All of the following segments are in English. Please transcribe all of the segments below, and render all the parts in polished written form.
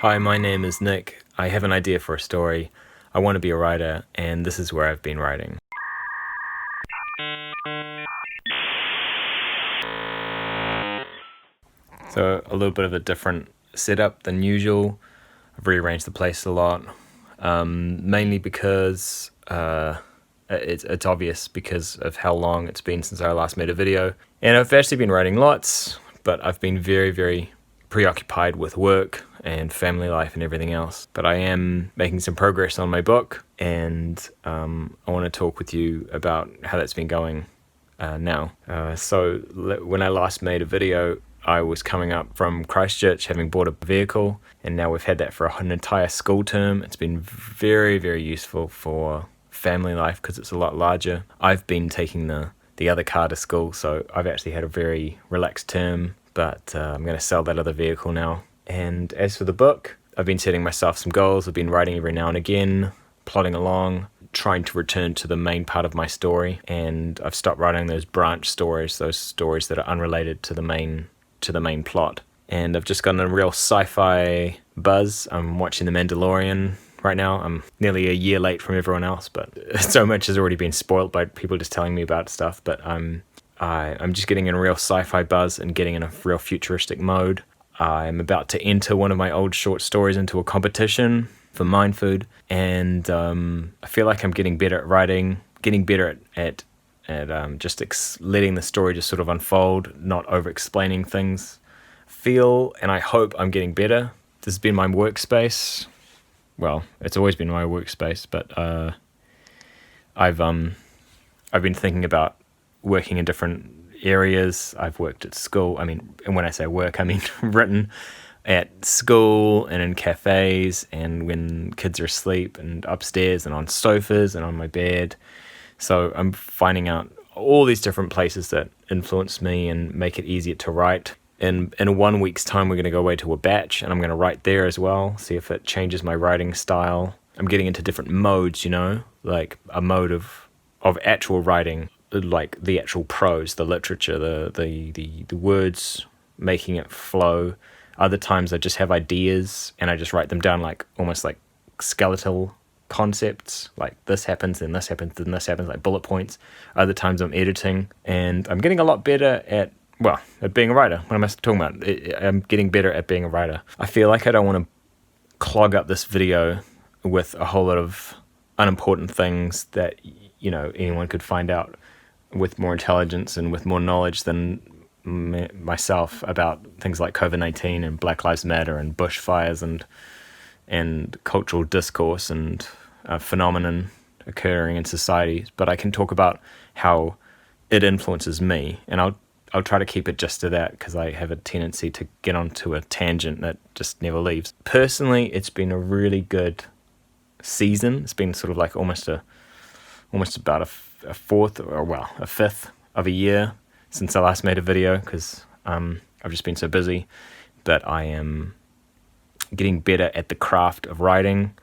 Hi, my name is Nick. I have an idea for a story. I want to be a writer, and this is where I've been writing. So, a little bit of a different setup than usual. I've rearranged the place a lot, mainly because it's obvious because of how long it's been since I last made a video. And I've actually been writing lots, but I've been very, very preoccupied with work and family life and everything else. But I am making some progress on my book, and I want to talk with you about how that's been going now. So when I last made a video, I was coming up from Christchurch, having bought a vehicle, and now we've had that for an entire school term. It's been very, very useful for family life because it's a lot larger. I've been taking the other car to school, so I've actually had a very relaxed term, but I'm going to sell that other vehicle now. And as for the book, I've been setting myself some goals. I've been writing every now and again, plodding along, trying to return to the main part of my story, and I've stopped writing those branch stories, those stories that are unrelated to the main plot. And I've just gotten a real sci-fi buzz. I'm watching The Mandalorian right now. I'm nearly a year late from everyone else, but so much has already been spoiled by people just telling me about stuff. But I'm just getting in a real sci-fi buzz and getting in a real futuristic mode. I'm about to enter one of my old short stories into a competition for Mind Food, and I feel like I'm getting better at writing, getting better at just letting the story just sort of unfold, not over-explaining things. And I hope I'm getting better. This has been my workspace. Well, it's always been my workspace, but I've been thinking about working in different areas. I've worked at school. I mean, and when I say work, I mean written at school and in cafes and when kids are asleep and upstairs and on sofas and on my bed. So I'm finding out all these different places that influence me and make it easier to write. In 1 week's time, we're going to go away to a batch, and I'm going to write there as well, see if it changes my writing style. I'm getting into different modes, like a mode of actual writing, like the actual prose, the literature, the words, making it flow. Other times I just have ideas and I just write them down like almost like skeletal concepts, like this happens, then this happens, then this happens, like bullet points. Other times I'm editing, and I'm getting a lot better at being a writer. What am I talking about? I'm getting better at being a writer. I feel like I don't want to clog up this video with a whole lot of unimportant things that, anyone could find out with more intelligence and with more knowledge than myself about things like COVID-19 and Black Lives Matter and bushfires and cultural discourse and phenomenon occurring in society. But I can talk about how it influences me, and I'll try to keep it just to that because I have a tendency to get onto a tangent that just never leaves. Personally, it's been a really good season. It's been sort of like almost about a fifth of a year since I last made a video because I've just been so busy. But I am getting better at the craft of writing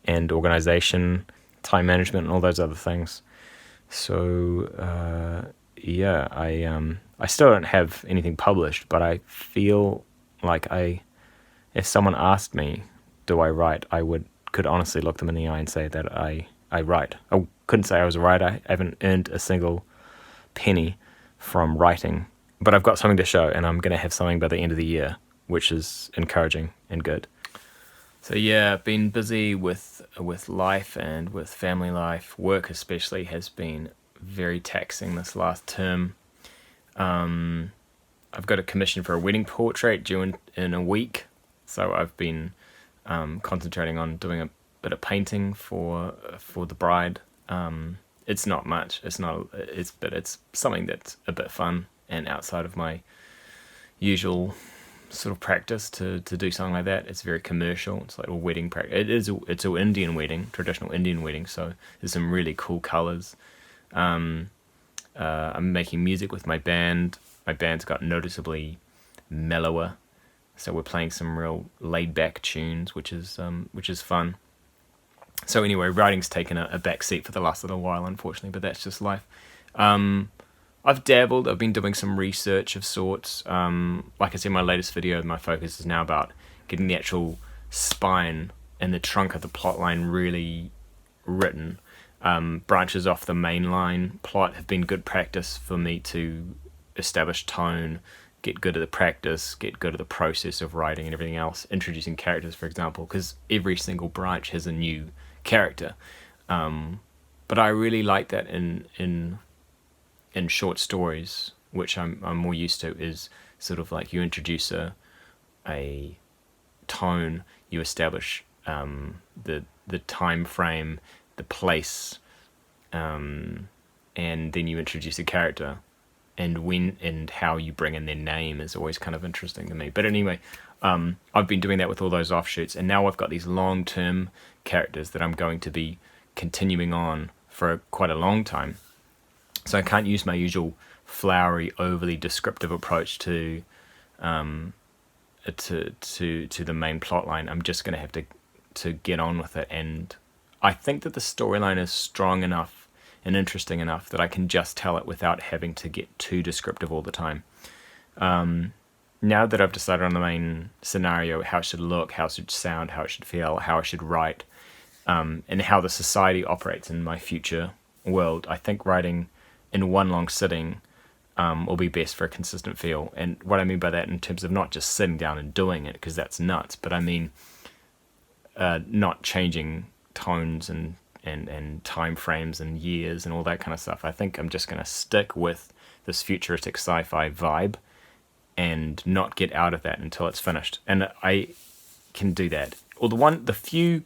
and organization, time management, and all those other things. So I still don't have anything published, but I feel like if someone asked me, do I write, I could honestly look them in the eye and say that I write. I couldn't say I was a writer. I haven't earned a single penny from writing, but I've got something to show, and I'm going to have something by the end of the year, which is encouraging and good. So yeah, I've been busy with life and with family life. Work especially has been very taxing this last term. I've got a commission for a wedding portrait due in a week, so I've been concentrating on doing a bit of painting for the bride. It's not much. But it's something that's a bit fun and outside of my usual sort of practice to do something like that. It's very commercial. It's like a wedding practice. It's an Indian wedding, traditional Indian wedding. So there's some really cool colors. I'm making music with my band. My band's got noticeably mellower, so we're playing some real laid-back tunes, which is fun. So anyway, writing's taken a back seat for the last little while, unfortunately, but that's just life. I've dabbled. I've been doing some research of sorts. Like I said in my latest video, my focus is now about getting the actual spine and the trunk of the plot line really written. Branches off the mainline plot have been good practice for me to establish tone, get good at the practice, get good at the process of writing and everything else. Introducing characters, for example, because every single branch has a new character. But I really like that in short stories, which I'm more used to, is sort of like you introduce a tone, you establish the time frame, the place, and then you introduce a character, and when and how you bring in their name is always kind of interesting to me. But anyway, I've been doing that with all those offshoots, and now I've got these long-term characters that I'm going to be continuing on for quite a long time. So I can't use my usual flowery, overly descriptive approach to the main plot line. I'm just going to have to get on with it, and I think that the storyline is strong enough and interesting enough that I can just tell it without having to get too descriptive all the time. Now that I've decided on the main scenario, how it should look, how it should sound, how it should feel, how I should write, and how the society operates in my future world, I think writing in one long sitting will be best for a consistent feel. And what I mean by that in terms of not just sitting down and doing it, because that's nuts, but I mean not changing tones and time frames and years and all that kind of stuff. I think I'm just going to stick with this futuristic sci-fi vibe and not get out of that until it's finished. And I can do that. Or the few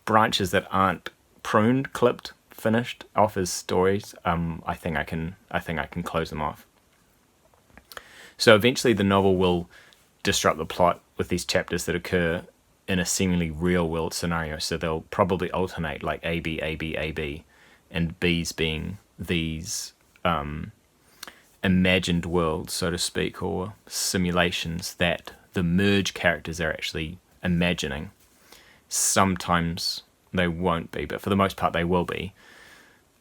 branches that aren't pruned, clipped, finished off as stories, I think I can close them off. So eventually the novel will disrupt the plot with these chapters that occur in a seemingly real world scenario. So they'll probably alternate like A, B, A, B, A, B, and B's being these imagined worlds, so to speak, or simulations that the merge characters are actually imagining. Sometimes they won't be, but for the most part they will be.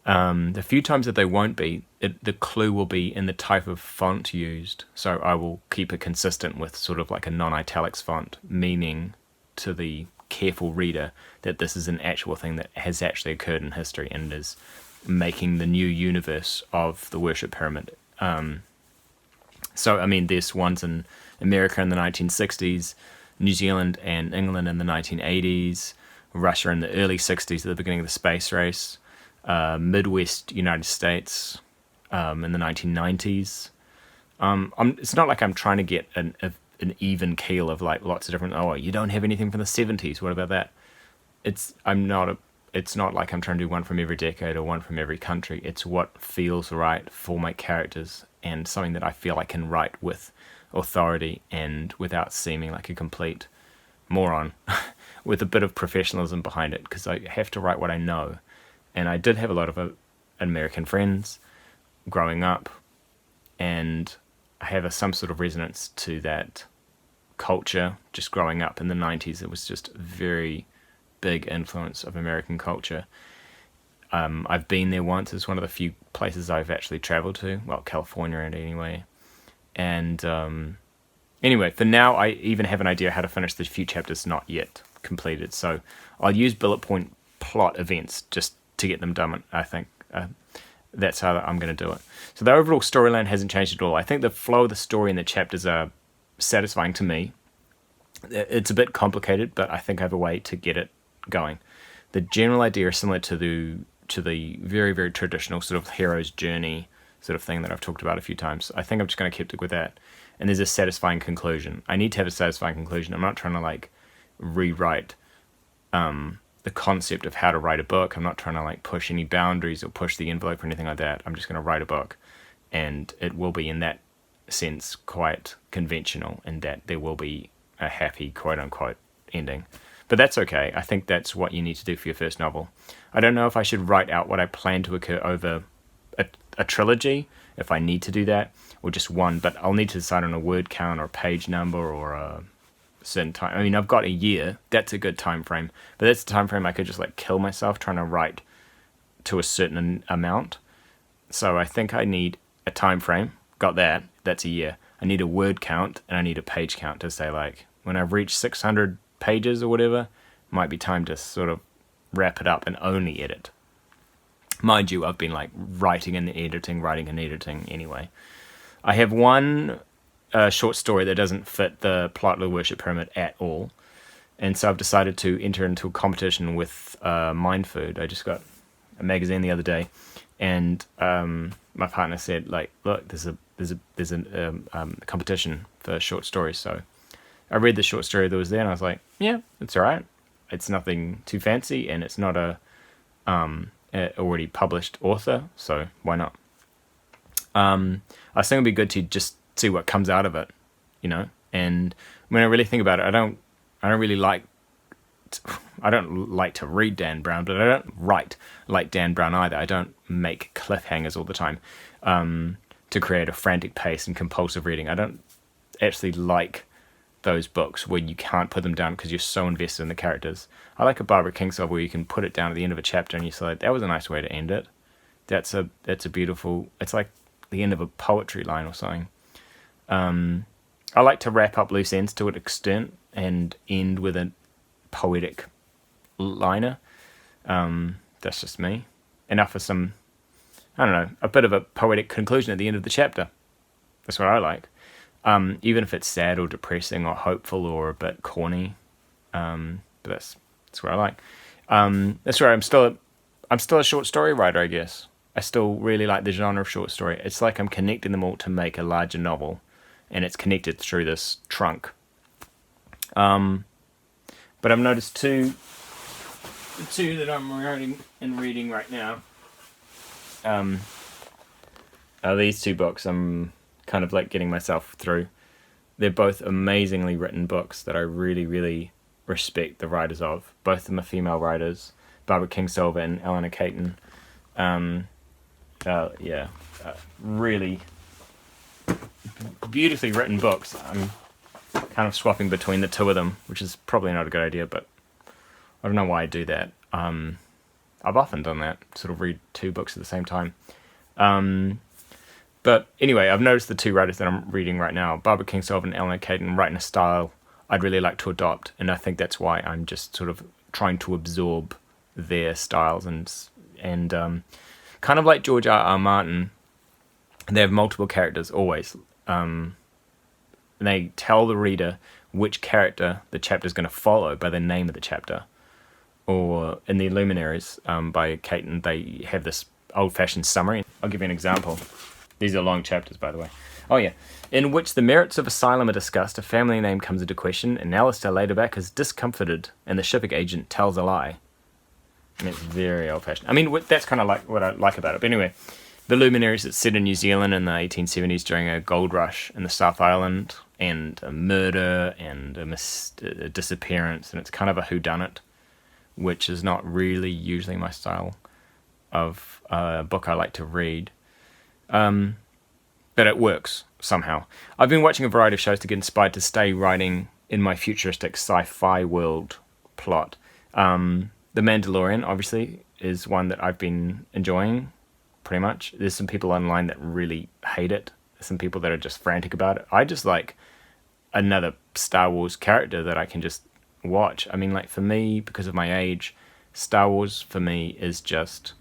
The few times that they won't be, the clue will be in the type of font used. So I will keep it consistent with sort of like a non-italics font, meaning to the careful reader that this is an actual thing that has actually occurred in history and is making the new universe of the worship pyramid. So, I mean, there's ones in America in the 1960s, New Zealand and England in the 1980s, Russia in the early 60s at the beginning of the space race, Midwest United States in the 1990s. It's not like I'm trying to get an even keel of like lots of different, you don't have anything from the 70s, what about that? It's not like I'm trying to do one from every decade or one from every country. It's what feels right for my characters and something that I feel I can write with authority and without seeming like a complete moron, with a bit of professionalism behind it, because I have to write what I know. And I did have a lot of American friends growing up, and I have some sort of resonance to that culture just growing up in the 90s. It was just a very big influence of American culture. I've been there once. It's one of the few places I've actually traveled to. Well, California anyway. And anyway, for now, I even have an idea how to finish the few chapters not yet completed. So I'll use bullet point plot events just to get them done, I think. That's how I'm going to do it. So the overall storyline hasn't changed at all. I think the flow of the story and the chapters are satisfying to me. It's a bit complicated, but I think I have a way to get it going. The general idea is similar to the very, very traditional sort of hero's journey sort of thing that I've talked about a few times. I think I'm just going to keep it with that. And there's a satisfying conclusion. I need to have a satisfying conclusion. I'm not trying to like rewrite the concept of how to write a book. I'm not trying to like push any boundaries or push the envelope or anything like that. I'm just going to write a book, and it will be in that sense quite conventional, in that there will be a happy quote unquote ending. But that's okay. I think that's what you need to do for your first novel. I don't know if I should write out what I plan to occur over a trilogy, if I need to do that, or just one, but I'll need to decide on a word count or a page number or a certain time. I mean, I've got a year. That's a good time frame, but that's the time frame I could just like kill myself trying to write to a certain amount. So I think I need a time frame. Got that. That's a year. I need a word count and I need a page count to say like, when I've reached 600 pages or whatever, might be time to sort of wrap it up and only edit. Mind you, I've been like writing and editing anyway. I have one short story that doesn't fit the plot of the Worship Pyramid at all, and so I've decided to enter into a competition with Mind Food. I just got a magazine the other day, and my partner said, like, look, there's a competition for short stories. So I read the short story that was there, and I was like, yeah, it's all right. It's nothing too fancy, and it's not a already published author, so why not? I was thinking it'd be good to just see what comes out of it, you know. And when I really think about it, I don't like to read Dan Brown, but I don't write like Dan Brown either. I don't make cliffhangers all the time to create a frantic pace and compulsive reading. I don't actually like those books where you can't put them down because you're so invested in the characters. I like a Barbara Kingsolver where you can put it down at the end of a chapter and you're like, that was a nice way to end it. That's a beautiful. It's like the end of a poetry line or something. I like to wrap up loose ends to an extent and end with a poetic liner. That's just me. Enough for some, I don't know, a bit of a poetic conclusion at the end of the chapter. That's what I like. Even if it's sad or depressing or hopeful or a bit corny. But that's what I like. That's right. I'm still a short story writer, I guess. I still really like the genre of short story. It's like I'm connecting them all to make a larger novel, and it's connected through this trunk. But I've noticed the two that I'm writing and reading right now are these two books I'm kind of like getting myself through. They're both amazingly written books that I really, really respect the writers of. Both of them are female writers, Barbara Kingsolver and Eleanor Caton. Really beautifully written books. I'm kind of swapping between the two of them, which is probably not a good idea, but I don't know why I do that. I've often done that, sort of read two books at the same time. But anyway, I've noticed the two writers that I'm reading right now, Barbara Kingsolver and Eleanor Caton, write in a style I'd really like to adopt, and I think that's why I'm just sort of trying to absorb their styles and kind of like George R.R. Martin, they have multiple characters always. They tell the reader which character the chapter is going to follow by the name of the chapter. Or in the Luminaries by Caton, they have this old-fashioned summary. I'll give you an example. These are long chapters, by the way. Oh yeah. In which the merits of asylum are discussed, a family name comes into question, and Alistair Laterback is discomfited, and the shipping agent tells a lie. And it's very old-fashioned. I mean, that's kind of like what I like about it. But anyway, the Luminaries, it's set in New Zealand in the 1870s during a gold rush in the South Island, and a murder and a disappearance, and it's kind of a whodunit, which is not really usually my style of book I like to read. But it works somehow. I've been watching a variety of shows to get inspired to stay writing in my futuristic sci-fi world plot. The Mandalorian, obviously, is one that I've been enjoying pretty much. There's some people online that really hate it. There's some people that are just frantic about it. I just like another Star Wars character that I can just watch. I mean, like, for me, because of my age, Star Wars for me is just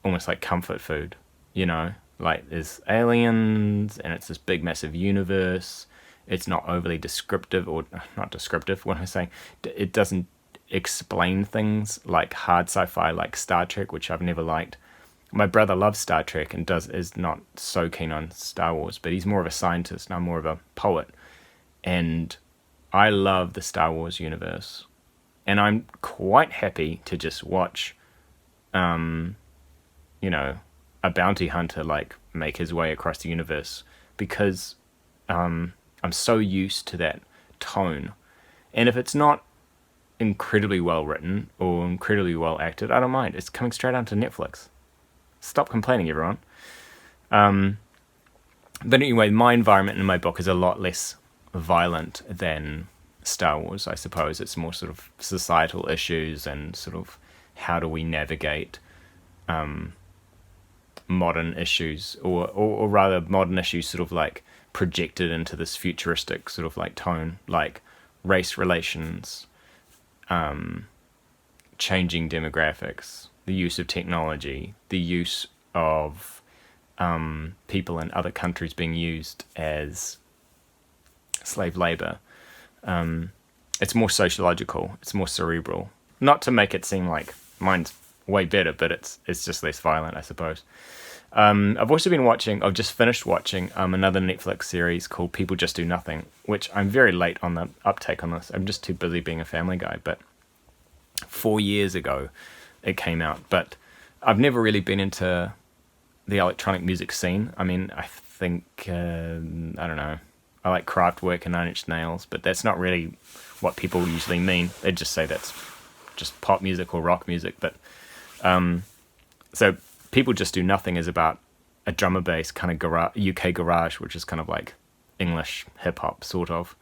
almost like comfort food, you know? Like, there's aliens, and it's this big, massive universe. It's not overly descriptive, or not descriptive, what am I saying? It doesn't explain things like hard sci-fi, like Star Trek, which I've never liked. My brother loves Star Trek and is not so keen on Star Wars, but he's more of a scientist, and I'm more of a poet. And I love the Star Wars universe. And I'm quite happy to just watch, a bounty hunter, like, make his way across the universe, because I'm so used to that tone. And if it's not incredibly well written or incredibly well acted, I don't mind. It's coming straight onto Netflix. Stop complaining, everyone. But anyway, my environment in my book is a lot less violent than Star Wars, I suppose. It's more sort of societal issues and sort of how do we navigate modern issues, or rather modern issues sort of like projected into this futuristic sort of like tone. Like, race relations, changing demographics, the use of technology, the use of people in other countries being used as slave labor. It's more sociological, it's more cerebral. Not to make it seem like mine's way better, but it's just less violent, I suppose. I've just finished watching another Netflix series called People Just Do Nothing, which I'm very late on the uptake on this. I'm just too busy being a family guy, but 4 years ago it came out. But I've never really been into the electronic music scene. I mean, I think, I don't know, I like Kraftwerk and Nine Inch Nails, but that's not really what people usually mean. They just say that's just pop music or rock music. But so People Just Do Nothing is about a drummer bass kind of UK garage, which is kind of like English hip hop, sort of.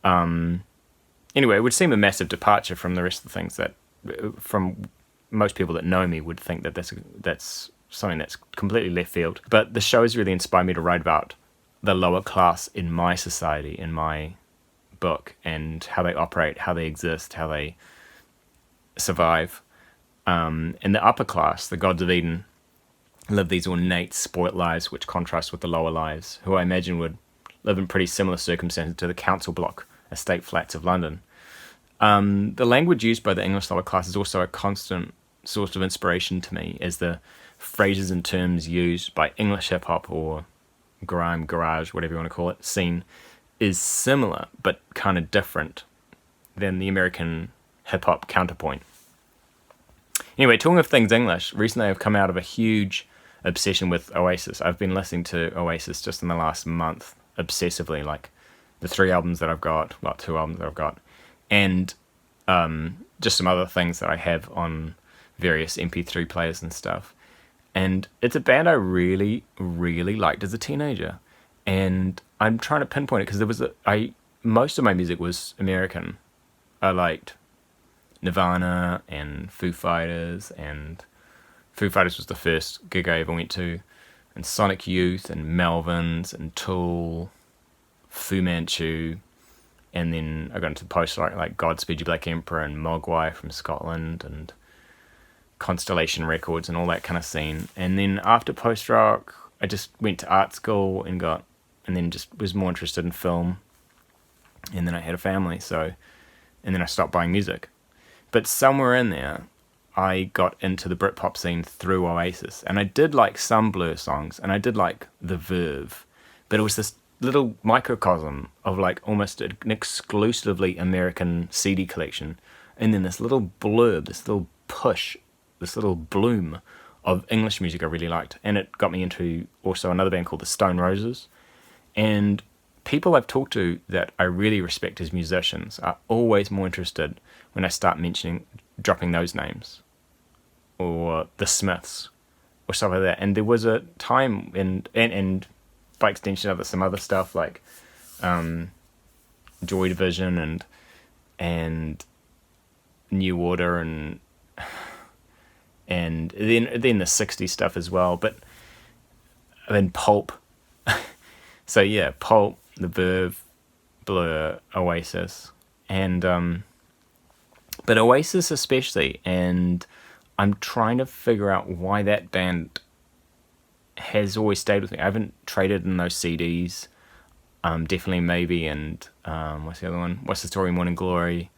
Anyway, it would seem a massive departure from the rest of the things that, from most people that know me, would think that that's something that's completely left field. But the show has really inspired me to write about the lower class in my society, in my book, and how they operate, how they exist, how they survive. And the upper class, the gods of Eden, live these ornate, spoilt lives which contrast with the lower lives, who I imagine would live in pretty similar circumstances to the council block estate flats of London. The language used by the English lower class is also a constant source of inspiration to me, as the phrases and terms used by English hip-hop or grime, garage, whatever you want to call it, scene, is similar but kind of different than the American hip-hop counterpoint. Anyway, talking of things English, recently I've come out of a huge obsession with Oasis. I've been listening to Oasis just in the last month, obsessively, like the 2 albums that I've got, and just some other things that I have on various MP3 players and stuff. And it's a band I really, really liked as a teenager. And I'm trying to pinpoint it because most of my music was American. I liked Nirvana and Foo Fighters was the first gig I ever went to, and Sonic Youth and Melvins and Tool, Fu Manchu, and then I got into post-rock like Godspeed You Black Emperor and Mogwai from Scotland and Constellation Records and all that kind of scene. And then after post-rock, I just went to art school and then just was more interested in film, and then I had a family, and then I stopped buying music. But somewhere in there, I got into the Britpop scene through Oasis. And I did like some Blur songs, and I did like The Verve. But it was this little microcosm of like almost an exclusively American CD collection. And then this little blurb, this little push, this little bloom of English music I really liked. And it got me into also another band called the Stone Roses. And people I've talked to that I really respect as musicians are always more interested when I start dropping those names, or the Smiths, or stuff like that. And there was a time, and by extension of some other stuff like Joy Division and New Order and then the 60s stuff as well. But then Pulp. So yeah, Pulp, The Verve, Blur, Oasis, and but Oasis especially, and I'm trying to figure out why that band has always stayed with me. I haven't traded in those CDs, definitely Maybe, and what's the other one? What's the Story, Morning Glory,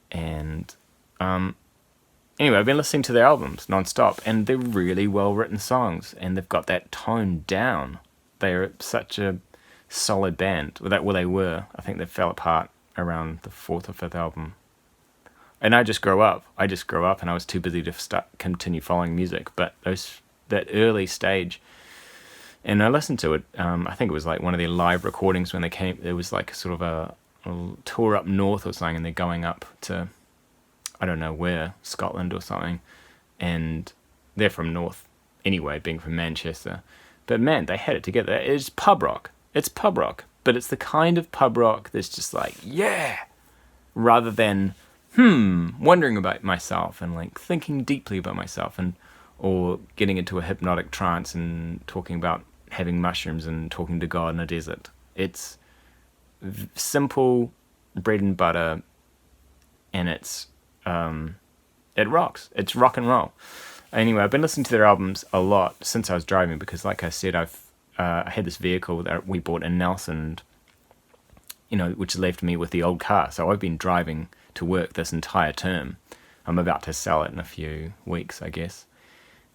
and anyway, I've been listening to their albums non-stop, and they're really well-written songs, and they've got that tone down. They're such a solid band. Well, they were. I think they fell apart around the 4th or 5th album. And I just grew up, and I was too busy to continue following music. But that early stage, and I listened to it. I think it was like one of their live recordings when they came. It was like sort of a tour up north or something, and they're going up to, I don't know where, Scotland or something. And they're from north anyway, being from Manchester. But man, they had it together. It's pub rock. It's pub rock, but it's the kind of pub rock that's just like, yeah, rather than wondering about myself and like thinking deeply about myself, or getting into a hypnotic trance and talking about having mushrooms and talking to God in a desert. It's simple, bread and butter, and it rocks. It's rock and roll. Anyway, I've been listening to their albums a lot since I was driving because, like I said, I had this vehicle that we bought in Nelson, which left me with the old car. So I've been driving to work this entire term. I'm about to sell it in a few weeks, I guess.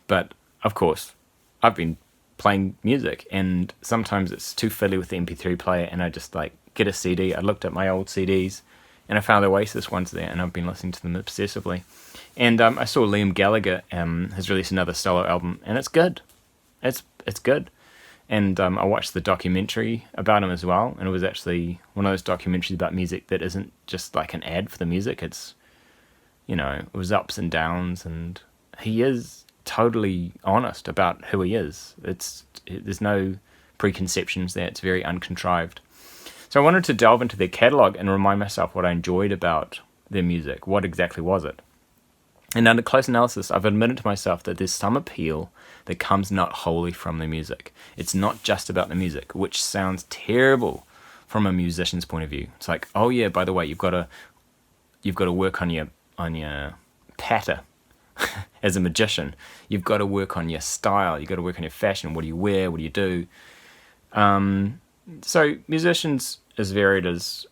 But, of course, I've been playing music, and sometimes it's too fiddly with the MP3 player, and I just, get a CD. I looked at my old CDs, and I found Oasis ones there, and I've been listening to them obsessively. And I saw Liam Gallagher has released another solo album, and it's good. It's good. And I watched the documentary about him as well, and it was actually one of those documentaries about music that isn't just like an ad for the music. It's, it was ups and downs, and he is totally honest about who he is. There's no preconceptions there. It's very uncontrived. So I wanted to delve into their catalogue and remind myself what I enjoyed about their music. What exactly was it? And under close analysis, I've admitted to myself that there's some appeal that comes not wholly from the music. It's not just about the music, which sounds terrible from a musician's point of view. It's like, oh yeah, by the way, you've got to work on your patter as a magician. You've got to work on your style. You've got to work on your fashion. What do you wear? What do you do? So musicians as varied as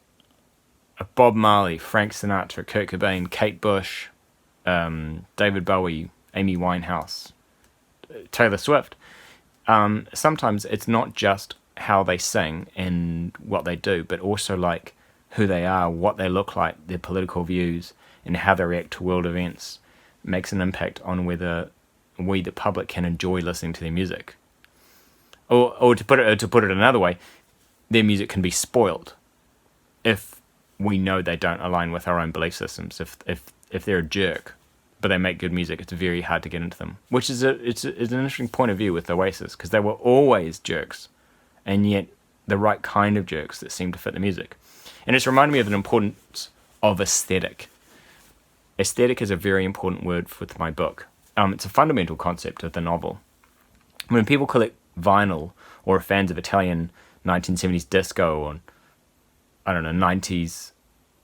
Bob Marley, Frank Sinatra, Kurt Cobain, Kate Bush, David Bowie, Amy Winehouse, Taylor Swift. Sometimes it's not just how they sing and what they do, but also like who they are, what they look like, their political views, and how they react to world events makes an impact on whether we, the public, can enjoy listening to their music. Or to put it another way, their music can be spoiled if we know they don't align with our own belief systems. If they're a jerk, but they make good music, it's very hard to get into them. Which is it's an interesting point of view with Oasis, because they were always jerks, and yet the right kind of jerks that seem to fit the music. And it's reminded me of the importance of aesthetic. Aesthetic is a very important word with my book. It's a fundamental concept of the novel. When people collect vinyl or are fans of Italian 1970s disco or, 90s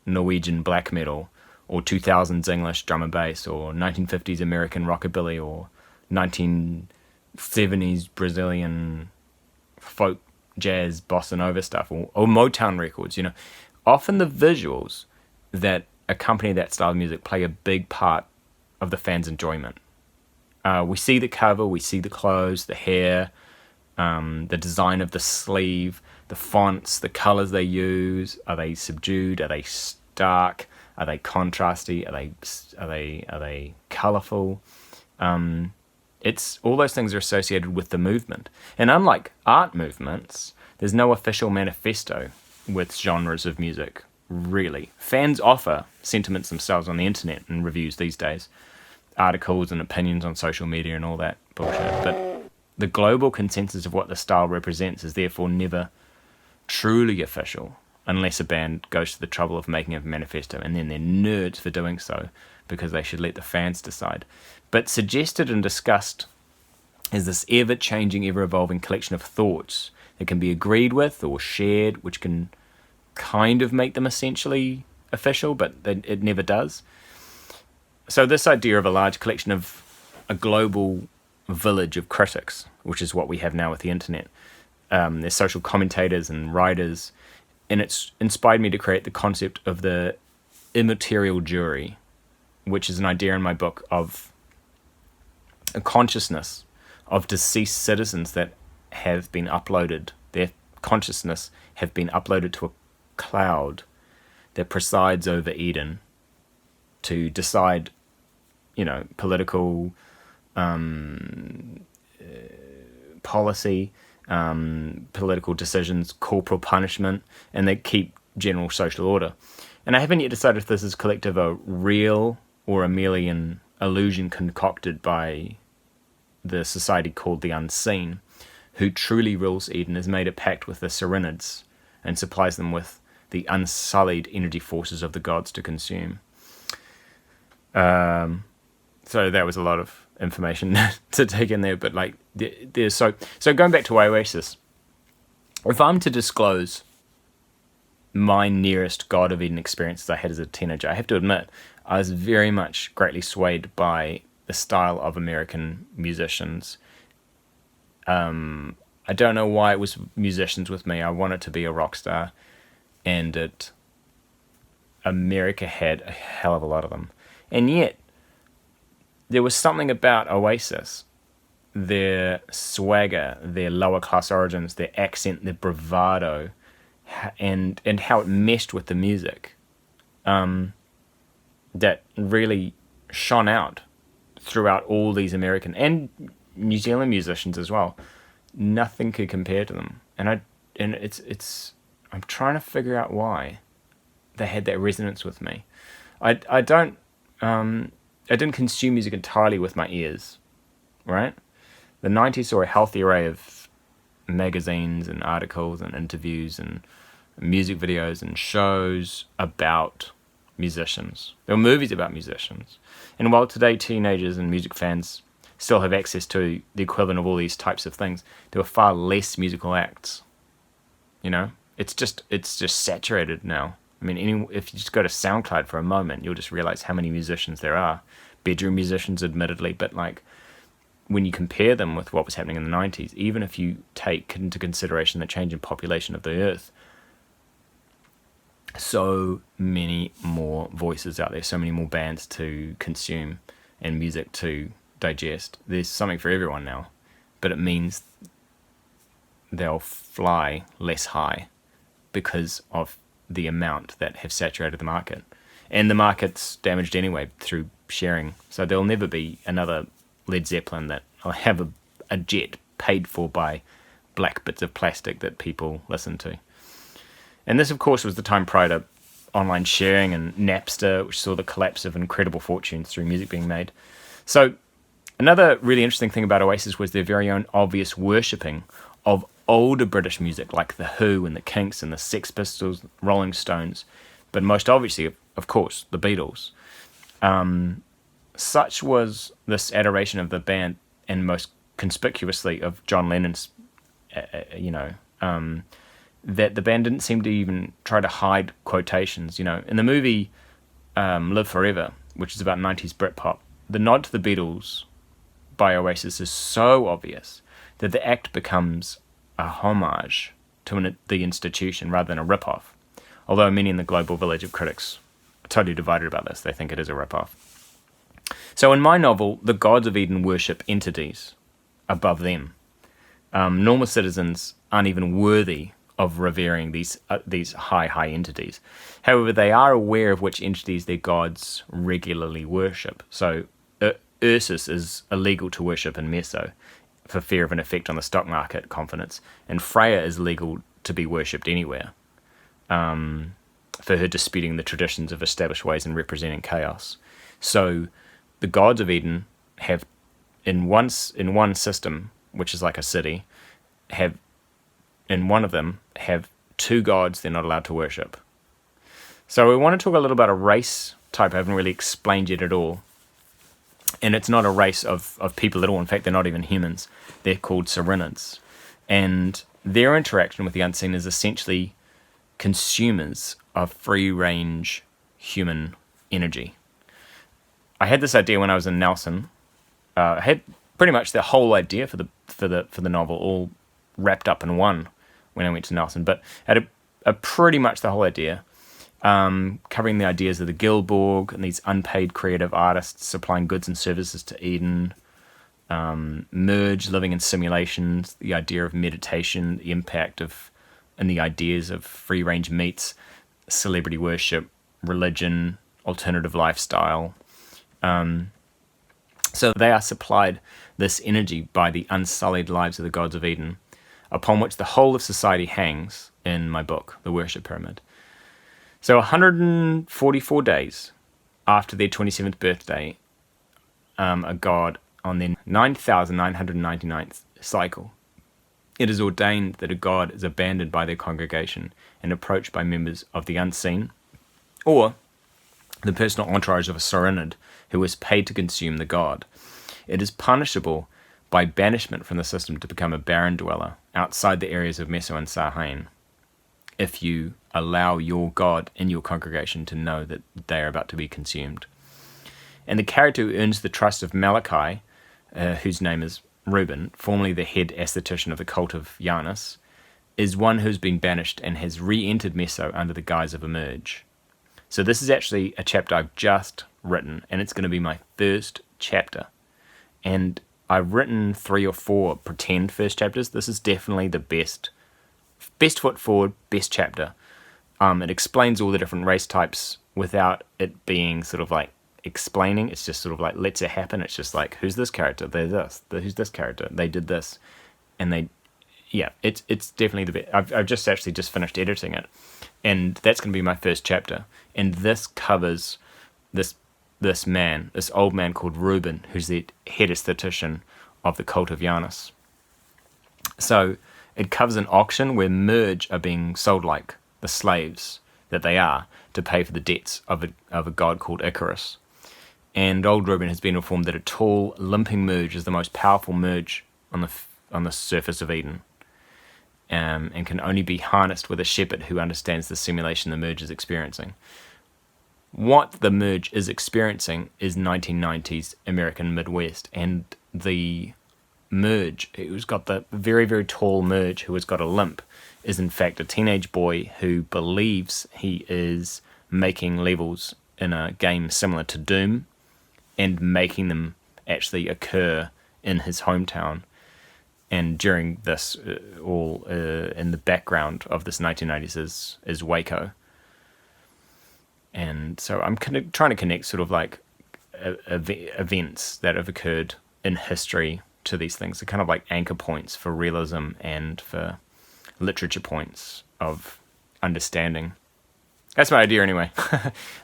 Norwegian black metal, or 2000s English drum and bass, or 1950s American rockabilly, or 1970s Brazilian folk jazz bossa nova stuff, or Motown records, often the visuals that accompany that style of music play a big part of the fan's enjoyment. We see the cover, we see the clothes, the hair, the design of the sleeve, the fonts, the colors they use. Are they subdued? Are they stark? Are they contrasty? Are they colorful? It's all those things are associated with the movement. And unlike art movements, there's no official manifesto with genres of music, really. Fans offer sentiments themselves on the internet and reviews these days, articles and opinions on social media and all that bullshit. But the global consensus of what the style represents is therefore never truly official, unless a band goes to the trouble of making a manifesto, and then they're nerds for doing so because they should let the fans decide. But suggested and discussed is this ever-changing, ever-evolving collection of thoughts that can be agreed with or shared, which can kind of make them essentially official, but it never does. So this idea of a large collection of a global village of critics, which is what we have now with the internet, there's social commentators and writers, and it's inspired me to create the concept of the immaterial jury, which is an idea in my book of a consciousness of deceased citizens that have been uploaded. Their consciousness have been uploaded to a cloud that presides over Eden to decide, political policy, political decisions, corporal punishment, and they keep general social order. And I haven't yet decided if this is collective a real or a merely an illusion concocted by the society called the Unseen, who truly rules Eden, has made a pact with the Sauronids and supplies them with the unsullied energy forces of the gods to consume. So that was a lot of information to take in there, but there's so going back to Oasis, if I'm to disclose my nearest God of Eden experiences I had as a teenager. I have to admit, I was very much greatly swayed by the style of American musicians. I don't know why it was musicians with me. I wanted to be a rock star, and America had a hell of a lot of them. And yet, there was something about Oasis, their swagger, their lower class origins, their accent, their bravado, and how it meshed with the music, that really shone out throughout all these American and New Zealand musicians as well. Nothing could compare to them, and I'm trying to figure out why they had that resonance with me. I didn't consume music entirely with my ears, right? The 90s saw a healthy array of magazines and articles and interviews and music videos and shows about musicians. There were movies about musicians. And while today teenagers and music fans still have access to the equivalent of all these types of things, there were far less musical acts. It's just saturated now. I mean, if you just go to SoundCloud for a moment, you'll just realize how many musicians there are. Bedroom musicians, admittedly, but like when you compare them with what was happening in the 90s, even if you take into consideration the change in population of the earth, so many more voices out there, so many more bands to consume and music to digest. There's something for everyone now, but it means they'll fly less high because of the amount that have saturated the market. And the market's damaged anyway through sharing. So there'll never be another Led Zeppelin that will have a jet paid for by black bits of plastic that people listen to. And this, of course, was the time prior to online sharing and Napster, which saw the collapse of incredible fortunes through music being made. So another really interesting thing about Oasis was their very own obvious worshipping of older British music like The Who and The Kinks and the Sex Pistols, Rolling Stones, but most obviously, of course, the Beatles. Such was this adoration of the band, and most conspicuously of John Lennon's, that the band didn't seem to even try to hide quotations. In the movie Live Forever, which is about 90s Britpop, the nod to the Beatles by Oasis is so obvious that the act becomes a homage to the institution rather than a rip-off. Although many in the global village of critics are totally divided about this. They think it is a rip-off. So in my novel, the gods of Eden worship entities above them. Normal citizens aren't even worthy of revering these high entities. However, they are aware of which entities their gods regularly worship. So Ursus is illegal to worship in Meso for fear of an effect on the stock market confidence, and Freya is legal to be worshipped anywhere for her disputing the traditions of established ways and representing chaos. So the gods of Eden have, in one system, which is like a city, in one of them have two gods they're not allowed to worship. So we want to talk a little about a race type I haven't really explained yet at all. And it's not a race of people at all. In fact, they're not even humans. They're called Sauronids. And their interaction with the unseen is essentially consumers of free-range human energy. I had this idea when I was in Nelson. I had pretty much the whole idea for the novel all wrapped up in one when I went to Nelson, but I had a pretty much the whole idea, covering the ideas of the Gilborg and these unpaid creative artists supplying goods and services to Eden, Merge living in simulations, the idea of meditation, the impact of, and the ideas of free-range meats, celebrity worship, religion, alternative lifestyle. So they are supplied this energy by the unsullied lives of the gods of Eden, upon which the whole of society hangs in my book, The Worship Pyramid. So 144 days after their 27th birthday, a god on their 9,999th cycle, it is ordained that a god is abandoned by their congregation and approached by members of the unseen, or the personal entourage of a Sauronid who is paid to consume the god. It is punishable by banishment from the system to become a barren dweller outside the areas of Meso and Sarhain. if you allow your God in your congregation to know that they are about to be consumed. And the character who earns the trust of Malachi, whose name is Reuben, formerly the head aesthetician of the cult of Janus, is one who's been banished and has re-entered Meso under the guise of a merge. So this is actually a chapter I've just written, and it's going to be my first chapter. And I've written 3 or 4 pretend first chapters. This is definitely the best foot forward, best chapter. It explains all the different race types without it being sort of like explaining. It's just sort of like lets it happen. It's just like, who's this character? They're this. Who's this character? They did this, and it's definitely the best. I've just finished editing it, and that's going to be my first chapter. And this covers this old man called Reuben, who's the head aesthetician of the cult of Janus. So it covers an auction where merge are being sold like the slaves that they are to pay for the debts of a god called Icarus. And old Reuben has been informed that a tall, limping merge is the most powerful merge on the surface of Eden, and can only be harnessed with a shepherd who understands the simulation the merge is experiencing. What the merge is experiencing is 1990s American Midwest, and the merge, who's got the very, very tall merge who has got a limp, is in fact a teenage boy who believes he is making levels in a game similar to Doom and making them actually occur in his hometown. And during this, all in the background of this 1990s is Waco. And so I'm trying to connect sort of like events that have occurred in history to these things. They're kind of like anchor points for realism and for literature points of understanding. That's my idea anyway.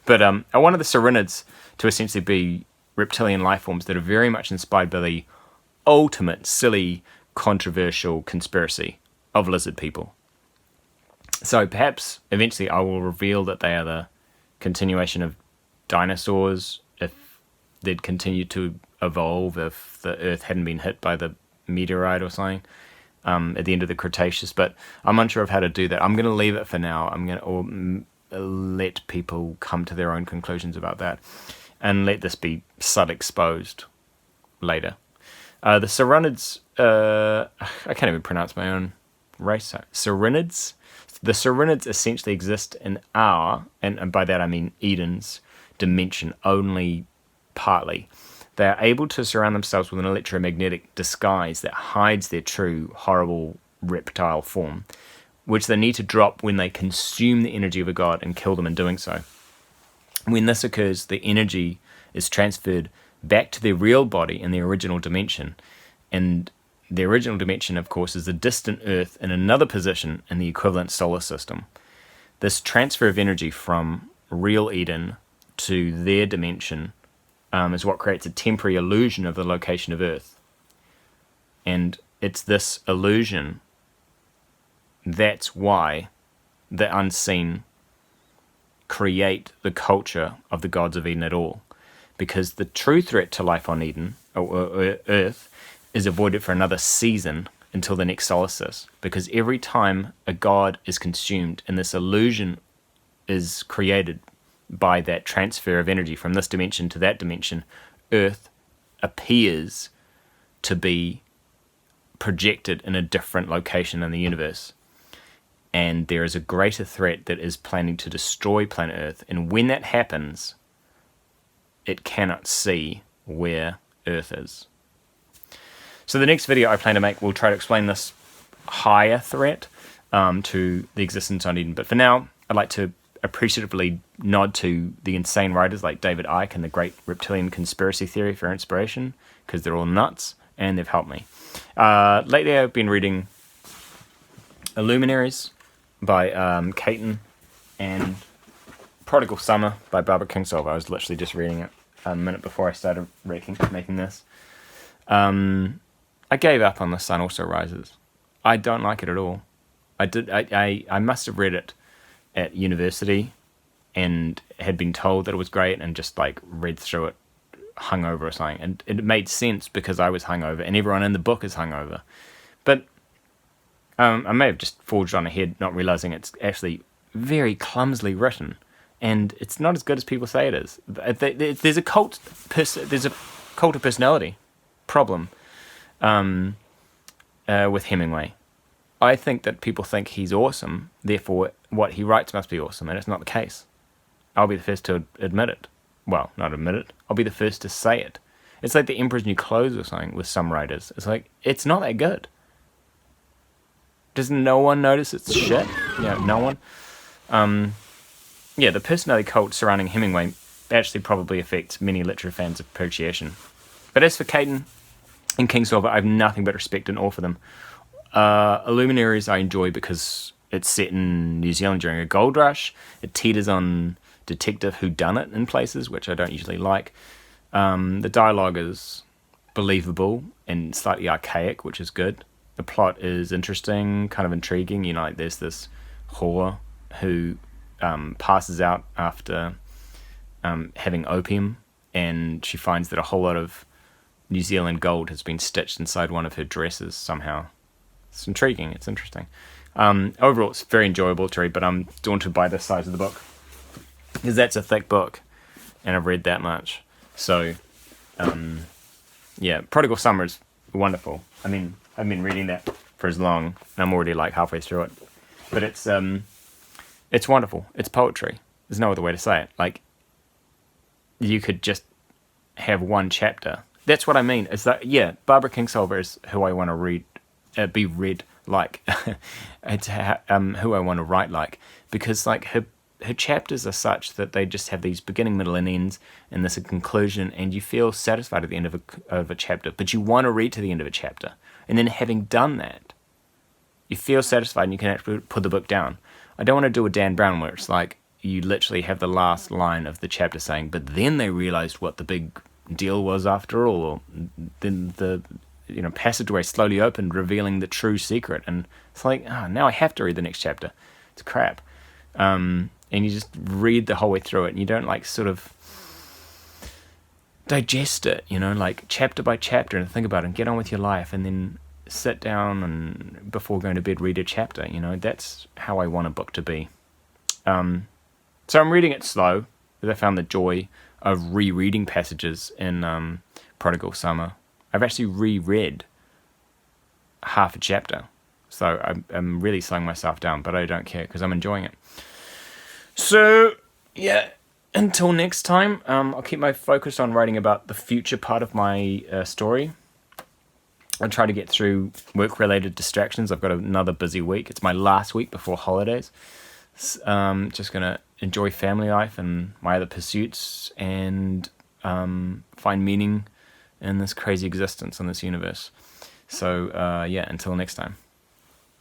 But I wanted the Sauronids to essentially be reptilian life forms that are very much inspired by the ultimate silly, controversial conspiracy of lizard people. So perhaps eventually I will reveal that they are the continuation of dinosaurs, if they'd continued to evolve if the Earth hadn't been hit by the meteorite or something at the end of the Cretaceous. But I'm unsure of how to do that. I'm going to leave it for now. I'm going to let people come to their own conclusions about that, and let this be exposed later. The Sauronids, I can't even pronounce my own race. Sauronids. The Sauronids essentially exist in our, and by that I mean Eden's, dimension only partly. They are able to surround themselves with an electromagnetic disguise that hides their true, horrible reptile form, which they need to drop when they consume the energy of a god and kill them in doing so. When this occurs, the energy is transferred back to their real body in the original dimension, and the original dimension, of course, is the distant Earth in another position in the equivalent solar system. This transfer of energy from real Eden to their dimension is what creates a temporary illusion of the location of Earth. And it's this illusion that's why the unseen create the culture of the gods of Eden at all. Because the true threat to life on Eden, or Earth, is avoided for another season until the next solstice, because every time a god is consumed and this illusion is created by that transfer of energy from this dimension to that dimension, Earth appears to be projected in a different location in the universe. And there is a greater threat that is planning to destroy planet Earth, and when that happens, it cannot see where Earth is. So the next video I plan to make will try to explain this higher threat to the existence on Eden. But for now, I'd like to appreciatively nod to the insane writers like David Icke and the great reptilian conspiracy theory for inspiration, because they're all nuts and they've helped me. Lately I've been reading Illuminaries by Caton and Prodigal Summer by Barbara Kingsolver. I was literally just reading it a minute before I started making this. I gave up on The Sun Also Rises. I don't like it at all. I must have read it at university and had been told that it was great and just like read through it hungover or something. And it made sense because I was hungover and everyone in the book is hungover. But I may have just forged on ahead, not realizing it's actually very clumsily written, and it's not as good as people say it is. There's a cult of personality problem with Hemingway. I think that people think he's awesome, therefore what he writes must be awesome, and it's not the case. I'll be the first to admit it. Well, not admit it. I'll be the first to say it. It's like The Emperor's New Clothes or something with some writers. It's like, it's not that good. Does no one notice it's shit? Yeah, no one. The personality cult surrounding Hemingway actually probably affects many literature fans' appreciation. But as for Caton and Kingsolver, I have nothing but respect and awe for them. Illuminaries I enjoy because it's set in New Zealand during a gold rush. It teeters on detective whodunit in places, which I don't usually like. The dialogue is believable and slightly archaic, which is good. The plot is interesting, kind of intriguing. You know, like there's this whore who passes out after having opium, and she finds that a whole lot of New Zealand gold has been stitched inside one of her dresses somehow. It's intriguing. It's interesting. Overall, it's very enjoyable to read, but I'm daunted by the size of the book, because that's a thick book, and I've read that much. So, Prodigal Summer is wonderful. I mean, I've been reading that for as long, and I'm already like halfway through it. But it's wonderful. It's poetry. There's no other way to say it. Like, you could just have one chapter. That's what I mean. It's like, Barbara Kingsolver is who I want to be read like. It's who I want to write like, because like her chapters are such that they just have these beginning, middle, and ends, and there's a conclusion, and you feel satisfied at the end of a chapter, but you want to read to the end of a chapter. And then having done that, you feel satisfied and you can actually put the book down. I don't want to do a Dan Brown where it's like you literally have the last line of the chapter saying, but then they realized what the big deal was after all, or then the passageway slowly opened, revealing the true secret. And it's like, now I have to read the next chapter. It's crap. And you just read the whole way through it, and you don't like sort of digest it, like chapter by chapter, and think about it and get on with your life, and then sit down and before going to bed read a chapter. That's how I want a book to be. So I'm reading it slow, because I found the joy of rereading passages in Prodigal Summer. I've actually reread half a chapter, so I'm really slowing myself down, but I don't care because I'm enjoying it. So, until next time, I'll keep my focus on writing about the future part of my story. I'll try to get through work-related distractions. I've got another busy week. It's my last week before holidays. Just going to enjoy family life and my other pursuits, and find meaning in this crazy existence in this universe. So, until next time.